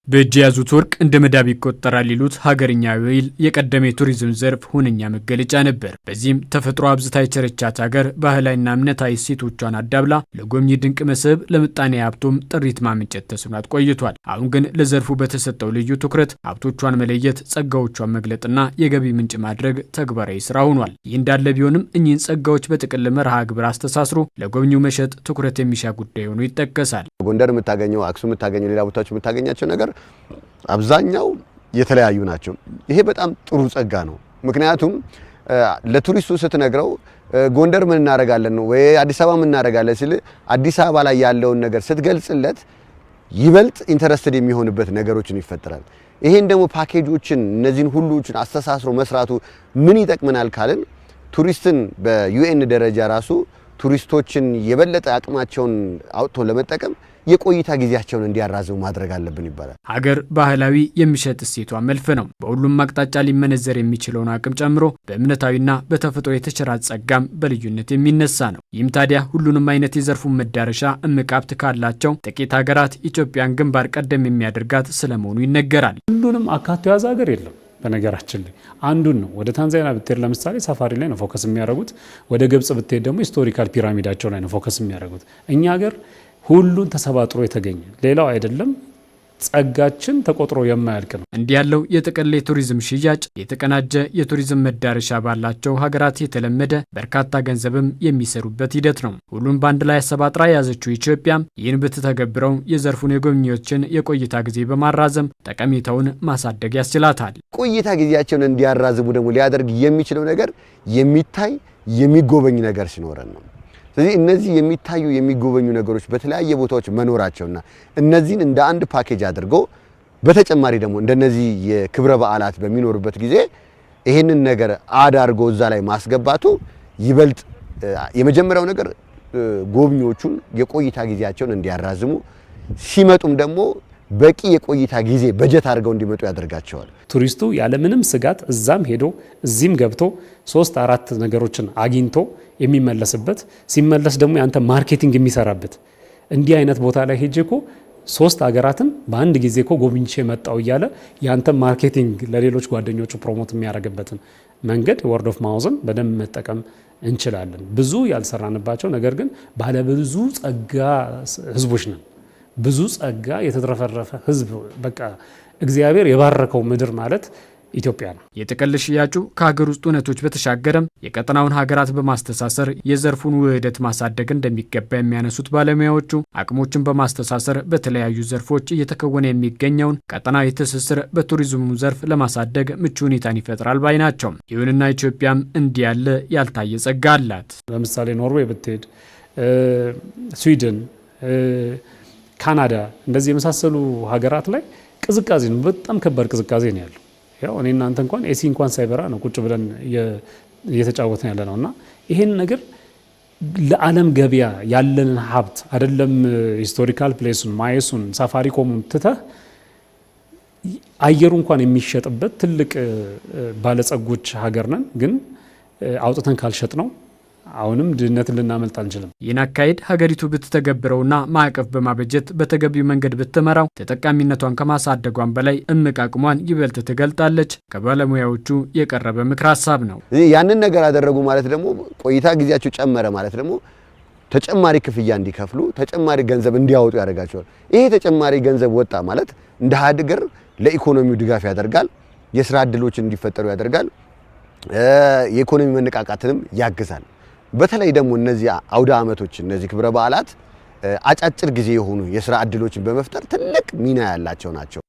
በእጅ ያዙት ወርቅ እንደ መዳብ ይቆጠራል ይሉት ሀገርኛ ብሂል የቀደመ የቱሪዝም ዘርፍ ሁነኛ መገለጫ ነበር። በዚህም ተፈጥሮ አብዝታ የቸረቻት ሀገር ባህላዊና እምነታዊ እሴቶቿን አዳብላ ለጎብኚ ድንቅ መስህብ ለምጣኔ ሀብቱም ጥሪት ማመንጨት ተስኗት ቆይቷል። አሁን ግን ለዘርፉ በተሰጠው ልዩ ትኩረት ሀብቶቿን መለየት፣ ጸጋዎቿን መግለጥና የገቢ ምንጭ ማድረግ ተግባራዊ ስራ ሆኗል። ይህ እንዳለ ቢሆንም እኚህን ጸጋዎች በጥቅል መርሃ ግብር አስተሳስሮ ለጎብኚው መሸጥ ትኩረት የሚሻ ጉዳይ ሆኖ ይጠቀሳል። ጎንደር የምታገኘው፣ አክሱም የምታገኘው፣ ሌላ ቦታዎች የምታገኛቸው ነገር አብዛኛው የተለያዩ ናቸው። ይሄ በጣም ጥሩ ጸጋ ነው። ምክንያቱም ለቱሪስቱ ስትነግረው ጎንደር ምን እናረጋለን ነው ወይ አዲስ አበባ ምን እናረጋለን ሲል አዲስ አበባ ላይ ያለውን ነገር ስትገልጽለት ይበልጥ ኢንተረስትድ የሚሆንበት ነገሮችን ይፈጠራል። ይሄን ደግሞ ፓኬጆችን እነዚህን ሁሉችን አስተሳስሮ መስራቱ ምን ይጠቅመናል ካልን ቱሪስትን በዩኤን ደረጃ ራሱ ቱሪስቶችን የበለጠ አቅማቸውን አውጥቶ ለመጠቀም የቆይታ ጊዜያቸውን እንዲያራዝሙ ማድረግ አለብን ይባላል። ሀገር ባህላዊ የሚሸጥ እሴቷ መልፍ ነው። በሁሉም አቅጣጫ ሊመነዘር የሚችለውን አቅም ጨምሮ በእምነታዊና በተፈጥሮ የተቸራት ጸጋም በልዩነት የሚነሳ ነው። ይህም ታዲያ ሁሉንም አይነት የዘርፉን መዳረሻ እምቅ ሀብት ካላቸው ጥቂት ሀገራት ኢትዮጵያን ግንባር ቀደም የሚያደርጋት ስለመሆኑ ይነገራል። ሁሉንም አካቶ የያዘ ሀገር የለም። በነገራችን ላይ አንዱን ነው። ወደ ታንዛኒያ ብትሄድ ለምሳሌ ሳፋሪ ላይ ነው ፎከስ የሚያደርጉት። ወደ ግብጽ ብትሄድ ደግሞ ሂስቶሪካል ፒራሚዳቸው ላይ ነው ፎከስ የሚያደርጉት። እኛ ሀገር ሁሉን ተሰባጥሮ የተገኘ ሌላው አይደለም። ጸጋችን ተቆጥሮ የማያልቅ ነው። እንዲህ ያለው የጥቅል የቱሪዝም ሽያጭ የተቀናጀ የቱሪዝም መዳረሻ ባላቸው ሀገራት የተለመደ በርካታ ገንዘብም የሚሰሩበት ሂደት ነው። ሁሉም በአንድ ላይ አሰባጥራ የያዘችው ኢትዮጵያ ይህን ብትተገብረው የዘርፉን የጎብኚዎችን የቆይታ ጊዜ በማራዘም ጠቀሜታውን ማሳደግ ያስችላታል። ቆይታ ጊዜያቸውን እንዲያራዝሙ ደግሞ ሊያደርግ የሚችለው ነገር የሚታይ የሚጎበኝ ነገር ሲኖረን ነው። ስለዚህ እነዚህ የሚታዩ የሚጎበኙ ነገሮች በተለያየ ቦታዎች መኖራቸውና እነዚህን እንደ አንድ ፓኬጅ አድርጎ በተጨማሪ ደግሞ እንደነዚህ የክብረ በዓላት በሚኖርበት ጊዜ ይሄንን ነገር አዳርጎ እዛ ላይ ማስገባቱ ይበልጥ የመጀመሪያው ነገር ጎብኚዎቹን የቆይታ ጊዜያቸውን እንዲያራዝሙ ሲመጡም ደግሞ በቂ የቆይታ ጊዜ በጀት አድርገው እንዲመጡ ያደርጋቸዋል። ቱሪስቱ ያለምንም ስጋት እዛም ሄዶ እዚህም ገብቶ 3-4 ነገሮችን አግኝቶ የሚመለስበት ሲመለስ ደግሞ ያንተ ማርኬቲንግ የሚሰራበት እንዲህ አይነት ቦታ ላይ ሄጄ እኮ 3 ሀገራትን በአንድ ጊዜ እኮ ጎብኝቼ መጣው እያለ ያንተ ማርኬቲንግ ለሌሎች ጓደኞቹ ፕሮሞት የሚያደርግበትን መንገድ ወርድ ኦፍ ማውዝን በደንብ መጠቀም እንችላለን። ብዙ ያልሰራንባቸው ነገር ግን ባለብዙ ጸጋ ህዝቦች ነን። ብዙ ጸጋ የተትረፈረፈ ህዝብ በቃ እግዚአብሔር የባረከው ምድር ማለት ኢትዮጵያ ነው። የጥቅል ሽያጩ ከሀገር ውስጥ እውነቶች በተሻገረም የቀጠናውን ሀገራት በማስተሳሰር የዘርፉን ውህደት ማሳደግ እንደሚገባ የሚያነሱት ባለሙያዎቹ አቅሞችን በማስተሳሰር በተለያዩ ዘርፎች እየተከወነ የሚገኘውን ቀጠናዊ ትስስር በቱሪዝሙ ዘርፍ ለማሳደግ ምቹ ሁኔታን ይፈጥራል ባይ ናቸው። ይሁንና ኢትዮጵያም እንዲህ ያለ ያልታየ ጸጋ አላት። ለምሳሌ ኖርዌይ ብትሄድ፣ ስዊድን፣ ካናዳ እንደዚህ የመሳሰሉ ሀገራት ላይ ቅዝቃዜ ነው፣ በጣም ከባድ ቅዝቃዜ ነው ያለው። ያው እኔ እናንተ እንኳን ኤሲ እንኳን ሳይበራ ነው ቁጭ ብለን እየተጫወትን ያለ ነውና ይሄን ነገር ለዓለም ገበያ ያለንን ሀብት አይደለም ሂስቶሪካል ፕሌሱን ማየሱን ሳፋሪኮሙን ትተህ አየሩ እንኳን የሚሸጥበት ትልቅ ባለጸጎች ሀገር ነን። ግን አውጥተን ካልሸጥ ነው አሁንም ድህነትን ልናመልጥ አንችልም። ይህን አካሄድ ሀገሪቱ ብትተገብረውና ማዕቀፍ በማበጀት በተገቢው መንገድ ብትመራው ተጠቃሚነቷን ከማሳደጓን በላይ እምቅ አቅሟን ይበልጥ ትገልጣለች። ከባለሙያዎቹ የቀረበ ምክር ሀሳብ ነው። ያንን ነገር አደረጉ ማለት ደግሞ ቆይታ ጊዜያቸው ጨመረ ማለት ደግሞ ተጨማሪ ክፍያ እንዲከፍሉ ተጨማሪ ገንዘብ እንዲያወጡ ያደርጋቸዋል። ይሄ ተጨማሪ ገንዘብ ወጣ ማለት እንደ ሀገር ለኢኮኖሚው ድጋፍ ያደርጋል፣ የስራ ዕድሎች እንዲፈጠሩ ያደርጋል፣ የኢኮኖሚ መነቃቃትንም ያግዛል። በተለይ ደግሞ እነዚህ አውደ ዓመቶች እነዚህ ክብረ በዓላት አጫጭር ጊዜ የሆኑ የስራ ዕድሎችን በመፍጠር ትልቅ ሚና ያላቸው ናቸው።